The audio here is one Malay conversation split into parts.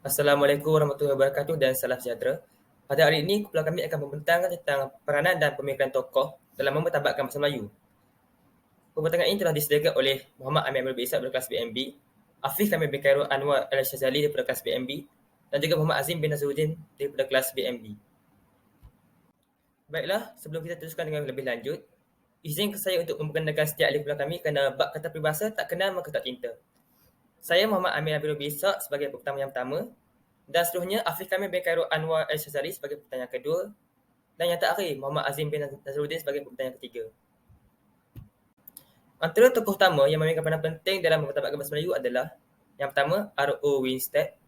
Assalamualaikum warahmatullahi wabarakatuh dan salam sejahtera. Pada hari ini, kumpulan kami akan membentangkan tentang peranan dan pemikiran tokoh dalam mempertabatkan bahasa Melayu. Pembentangan ini telah disediakan oleh Muhammad Amir Abdul Ishak daripada kelas BMB, Afif Kamil bin Khairul Anwar Al-Syazali daripada kelas BMB, dan juga Muhammad Azim bin Nasruddin daripada kelas BMB. Baiklah, sebelum kita teruskan dengan lebih lanjut, izinkan saya untuk memperkenalkan setiap ahli kumpulan kami kerana bab kata peribahasa tak kenal maka tak cinta. Saya Muhammad Amir Abdul Ishak sebagai pertama yang pertama, dan seterusnya Afiq Kamil bin Khairul Anwar Al-Syazali sebagai pertanyaan kedua, dan yang terakhir Muhammad Azim bin Nasruddin sebagai pertanyaan ketiga. Antara tokoh utama yang memainkan peranan penting dalam mempertabatkan bahasa Melayu adalah yang pertama R.O. Winstead,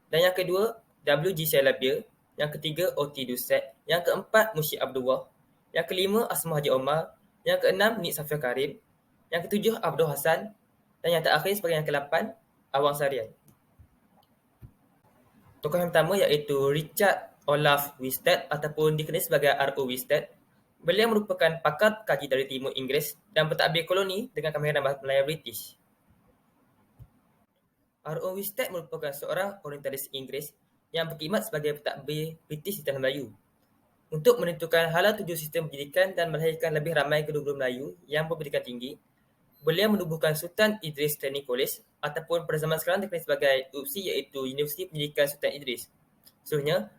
dan yang kedua W.G. Shalabier, yang ketiga O.T. Duset, yang keempat Mushib Abdullah, yang kelima Asma Haji Omar, yang keenam Nik Safia Karim, yang ketujuh Abdul Hassan, dan yang terakhir sebagai yang ke-8 Awang Sarian. Tokoh yang pertama iaitu Richard Olaf Winstead ataupun dikenali sebagai R.O. Winstead. Beliau merupakan pakar kaji dari timur Inggeris dan pentadbir koloni dengan kemahiran bahasa Melayu British. R.O. Winstead merupakan seorang orientalis Inggeris yang berkhidmat sebagai pentadbir British di tanah Melayu untuk menentukan hala tuju sistem pendidikan dan melahirkan lebih ramai guru-guru Melayu yang berpendidikan tinggi. Beliau menubuhkan Sultan Idris Training College ataupun pada zaman sekarang dikenali sebagai UPSI iaitu Universiti Pendidikan Sultan Idris. Seterusnya,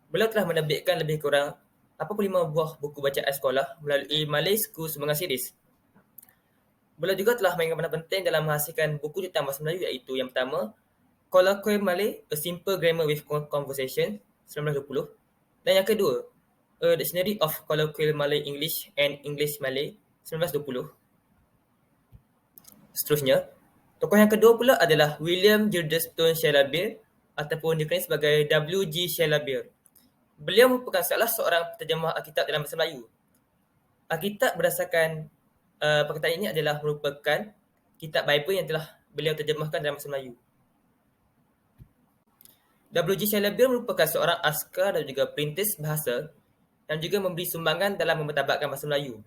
beliau telah menerbitkan lebih kurang 85 buah buku bacaan sekolah melalui Malay School Sumbangan Series. Beliau juga telah mainkan peranan penting dalam menghasilkan buku tentang bahasa Melayu iaitu yang pertama, Colloquial Malay, A Simple Grammar with Conversation 1920, dan yang kedua, A Dictionary of Colloquial Malay English and English Malay 1920. Seterusnya, tokoh yang kedua pula adalah William Girdlestone Shalabier ataupun dikenali sebagai W.G. Shalabier. Beliau merupakan salah seorang penterjemah Alkitab dalam bahasa Melayu. Alkitab berdasarkan perkataan ini adalah merupakan kitab Bible yang telah beliau terjemahkan dalam bahasa Melayu. W.G. Shalabier merupakan seorang askar dan juga perintis bahasa yang juga memberi sumbangan dalam mempertabatkan bahasa Melayu.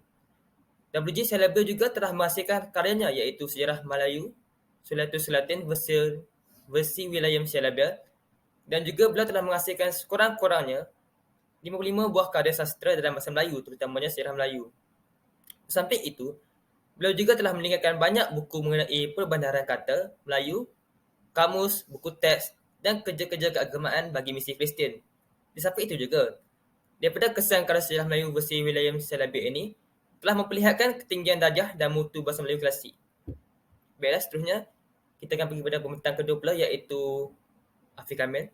W.G. Shalabier juga telah menghasilkan karyanya iaitu Sejarah Melayu, Sulatus Latin versi William Shalabier, dan juga beliau telah menghasilkan sekurang-kurangnya 55 buah karya sastra dalam bahasa Melayu, terutamanya Sejarah Melayu. Samping itu, beliau juga telah meninggalkan banyak buku mengenai perbandaran kata Melayu, kamus, buku teks dan kerja-kerja keagamaan bagi misi Kristian. Di samping itu juga, daripada kesan karya Sejarah Melayu versi William Shalabier ini telah memperlihatkan ketinggian darjah dan mutu bahasa Melayu klasik. Baiklah, seterusnya kita akan pergi pada pembentang kedua pula iaitu Afiq Kamil.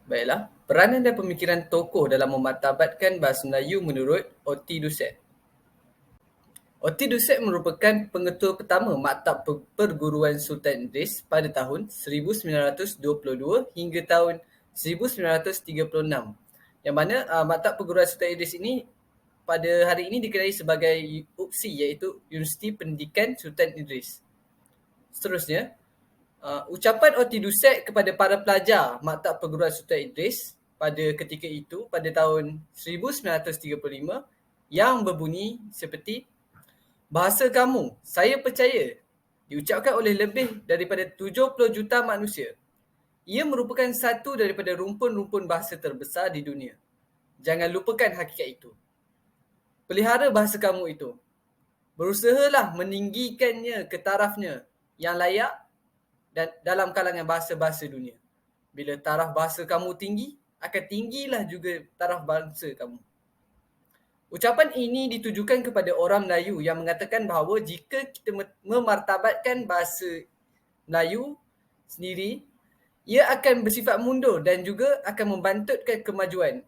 Baiklah, peranan dan pemikiran tokoh dalam memartabatkan bahasa Melayu menurut O.T. Duset. O.T. Duset merupakan pengetua pertama Maktab Perguruan Sultan Idris pada tahun 1922 hingga tahun 1936. Yang mana Maktab Perguruan Sultan Idris ini pada hari ini dikenali sebagai UPSI iaitu Universiti Pendidikan Sultan Idris. Seterusnya, ucapan O.T. Duset kepada para pelajar Maktab Perguruan Sultan Idris pada ketika itu pada tahun 1935 yang berbunyi seperti bahasa kamu, saya percaya, diucapkan oleh lebih daripada 70 juta manusia. Ia merupakan satu daripada rumpun-rumpun bahasa terbesar di dunia. Jangan lupakan hakikat itu. Pelihara bahasa kamu itu. Berusahalah meninggikannya ke tarafnya yang layak dan dalam kalangan bahasa-bahasa dunia. Bila taraf bahasa kamu tinggi, akan tinggilah juga taraf bangsa kamu. Ucapan ini ditujukan kepada orang Melayu yang mengatakan bahawa jika kita memartabatkan bahasa Melayu sendiri, ia akan bersifat mundur dan juga akan membantutkan kemajuan.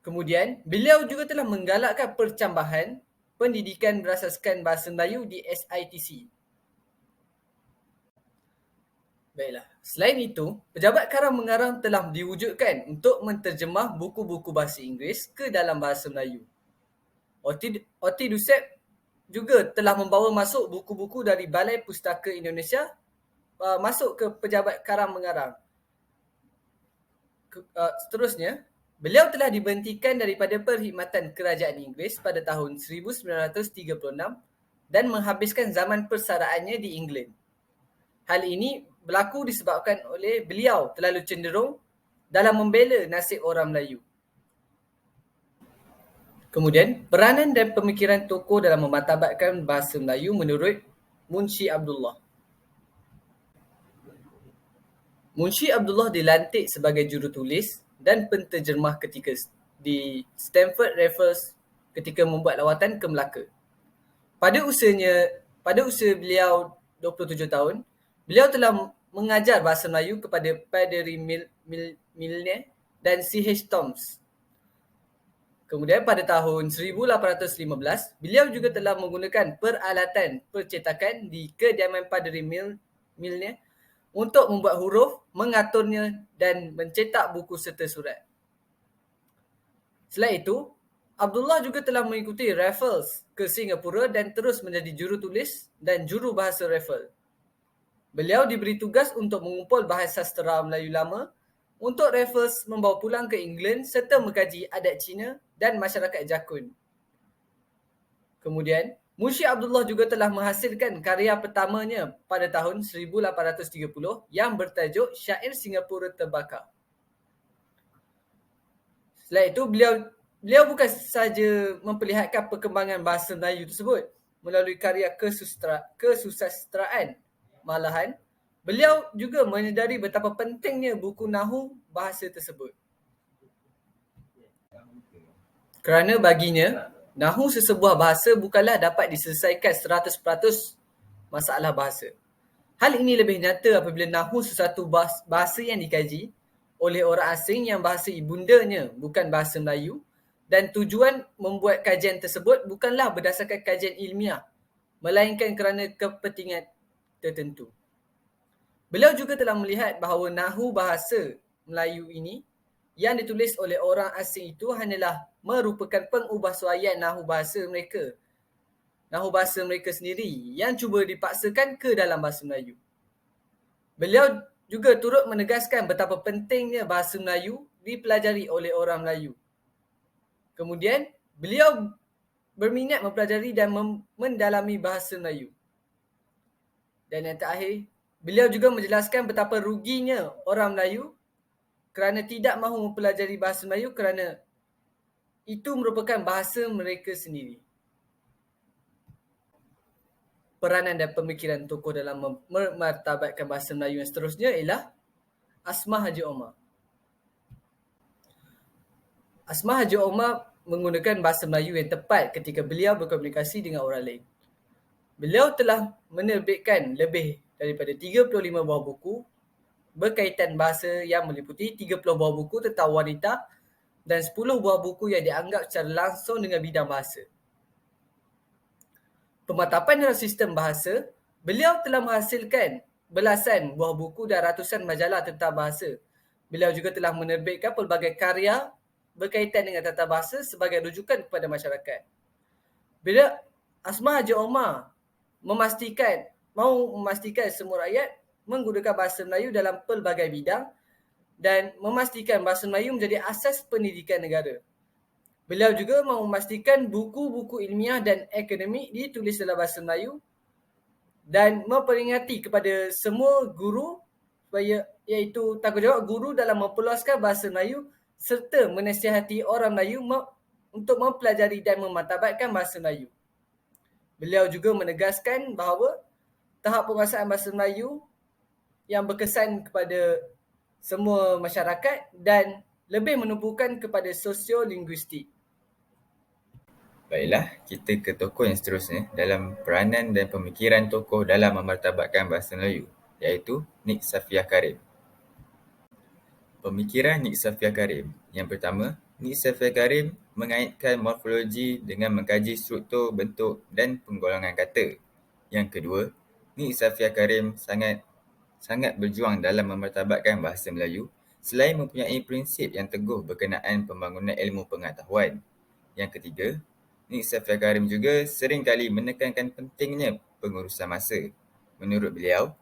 Kemudian, beliau juga telah menggalakkan percambahan pendidikan berasaskan bahasa Melayu di SITC. Baiklah, selain itu, Pejabat Karang Mengarang telah diwujudkan untuk menterjemah buku-buku bahasa Inggeris ke dalam bahasa Melayu. O.T. Duset juga telah membawa masuk buku-buku dari Balai Pustaka Indonesia masuk ke Pejabat Karang Mengarang. Seterusnya, beliau telah diberhentikan daripada perkhidmatan Kerajaan Inggeris pada tahun 1936 dan menghabiskan zaman persaraannya di England. Hal ini berlaku disebabkan oleh beliau terlalu cenderung dalam membela nasib orang Melayu. Kemudian, peranan dan pemikiran tokoh dalam memartabatkan bahasa Melayu menurut Munshi Abdullah. Munshi Abdullah dilantik sebagai jurutulis dan penterjemah ketika di Stamford Raffles ketika membuat lawatan ke Melaka. Pada usia beliau 27 tahun, beliau telah mengajar bahasa Melayu kepada Paderi Milne dan C.H. Toms. Kemudian pada tahun 1815, beliau juga telah menggunakan peralatan percetakan di kediaman Paderi Milne untuk membuat huruf, mengaturnya dan mencetak buku serta surat. Selain itu, Abdullah juga telah mengikuti Raffles ke Singapura dan terus menjadi jurutulis dan jurubahasa Raffles. Beliau diberi tugas untuk mengumpul bahasa sastera Melayu lama untuk Raffles membawa pulang ke England serta mengkaji adat Cina dan masyarakat Jakun. Kemudian, Munshi Abdullah juga telah menghasilkan karya pertamanya pada tahun 1830 yang bertajuk Syair Singapura Terbakar. Selain itu, beliau bukan sahaja memperlihatkan perkembangan bahasa Melayu tersebut melalui karya kesusastraan, malahan beliau juga menyedari betapa pentingnya buku nahu bahasa tersebut. Kerana baginya, nahu sesebuah bahasa bukanlah dapat diselesaikan 100% masalah bahasa. Hal ini lebih nyata apabila nahu sesuatu bahasa yang dikaji oleh orang asing yang bahasa ibundanya bukan bahasa Melayu dan tujuan membuat kajian tersebut bukanlah berdasarkan kajian ilmiah melainkan kerana kepentingan tertentu. Beliau juga telah melihat bahawa nahu bahasa Melayu ini yang ditulis oleh orang asing itu hanyalah merupakan pengubahsuaian nahu bahasa mereka sendiri yang cuba dipaksakan ke dalam bahasa Melayu. Beliau juga turut menegaskan betapa pentingnya bahasa Melayu dipelajari oleh orang Melayu. Kemudian, beliau berminat mempelajari dan mendalami bahasa Melayu. Dan yang terakhir, beliau juga menjelaskan betapa ruginya orang Melayu kerana tidak mahu mempelajari bahasa Melayu kerana itu merupakan bahasa mereka sendiri. Peranan dan pemikiran tokoh dalam memartabatkan bahasa Melayu yang seterusnya ialah Asmah Haji Omar. Asmah Haji Omar menggunakan bahasa Melayu yang tepat ketika beliau berkomunikasi dengan orang lain. Beliau telah menerbitkan lebih daripada 35 buah buku berkaitan bahasa yang meliputi 30 buah buku tentang wanita dan 10 buah buku yang dianggap secara langsung dengan bidang bahasa. Pemantapan dalam sistem bahasa, beliau telah menghasilkan belasan buah buku dan ratusan majalah tentang bahasa. Beliau juga telah menerbitkan pelbagai karya berkaitan dengan tata bahasa sebagai rujukan kepada masyarakat. Bila Asmah Haji Omar mahu memastikan semua rakyat menggunakan bahasa Melayu dalam pelbagai bidang dan memastikan bahasa Melayu menjadi asas pendidikan negara. Beliau juga mahu memastikan buku-buku ilmiah dan akademik ditulis dalam bahasa Melayu dan memperingati kepada semua guru iaitu tanggungjawab guru dalam memperluaskan bahasa Melayu serta menasihati orang Melayu untuk mempelajari dan memartabatkan bahasa Melayu. Beliau juga menegaskan bahawa tahap penguasaan bahasa Melayu yang berkesan kepada semua masyarakat dan lebih menumpukan kepada sosiolinguistik. Baiklah, kita ke tokoh yang seterusnya dalam peranan dan pemikiran tokoh dalam memartabatkan bahasa Melayu, iaitu Nik Safiah Karim. Pemikiran Nik Safiah Karim. Yang pertama, Nik Safiah Karim mengaitkan morfologi dengan mengkaji struktur, bentuk dan penggolongan kata. Yang kedua, Nik Safiah Karim sangat berjuang dalam memartabatkan bahasa Melayu selain mempunyai prinsip yang teguh berkenaan pembangunan ilmu pengetahuan. Yang ketiga, Nik Safiah Karim juga sering kali menekankan pentingnya pengurusan masa. Menurut beliau,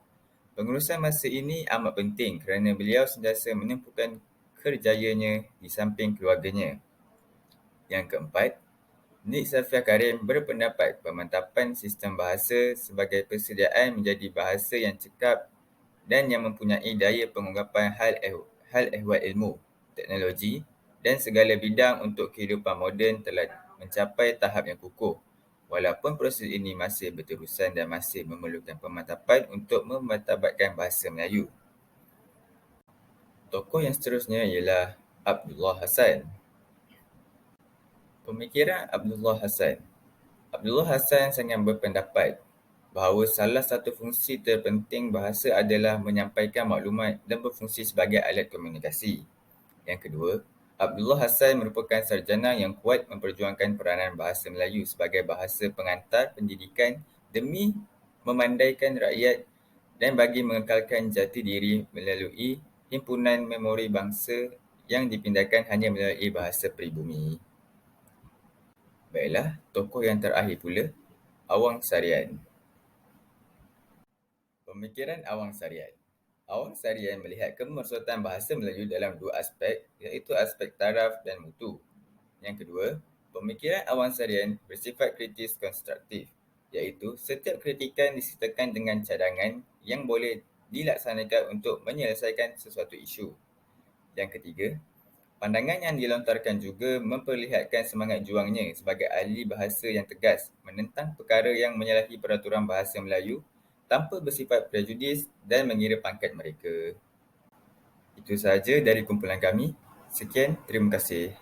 pengurusan masa ini amat penting kerana beliau sentiasa menempuhkan kerjayanya di samping keluarganya. Yang keempat, Nik Safiah Karim berpendapat pemantapan sistem bahasa sebagai persediaan menjadi bahasa yang cekap dan yang mempunyai daya pengungkapan hal ehwal ilmu, teknologi dan segala bidang untuk kehidupan moden telah mencapai tahap yang kukuh. Walaupun proses ini masih berterusan dan masih memerlukan pemantapan untuk memartabatkan bahasa Melayu. Tokoh yang seterusnya ialah Abdullah Hasan. Pemikiran Abdullah Hasan. Abdullah Hasan sangat berpendapat bahawa salah satu fungsi terpenting bahasa adalah menyampaikan maklumat dan berfungsi sebagai alat komunikasi. Yang kedua, Abdullah Hasan merupakan sarjana yang kuat memperjuangkan peranan bahasa Melayu sebagai bahasa pengantar pendidikan demi memandaikan rakyat dan bagi mengekalkan jati diri melalui himpunan memori bangsa yang dipindahkan hanya melalui bahasa peribumi. Baiklah, tokoh yang terakhir pula, Awang Sarian. Pemikiran Awang Sarian. Awang Sarian melihat kemerosotan bahasa Melayu dalam dua aspek, iaitu aspek taraf dan mutu. Yang kedua, pemikiran Awang Sarian bersifat kritis konstruktif, iaitu setiap kritikan disertakan dengan cadangan yang boleh dilaksanakan untuk menyelesaikan sesuatu isu. Yang ketiga, pandangan yang dilontarkan juga memperlihatkan semangat juangnya sebagai ahli bahasa yang tegas menentang perkara yang menyalahi peraturan bahasa Melayu tanpa bersifat prejudis dan mengira pangkat mereka. Itu sahaja dari kumpulan kami. Sekian, terima kasih.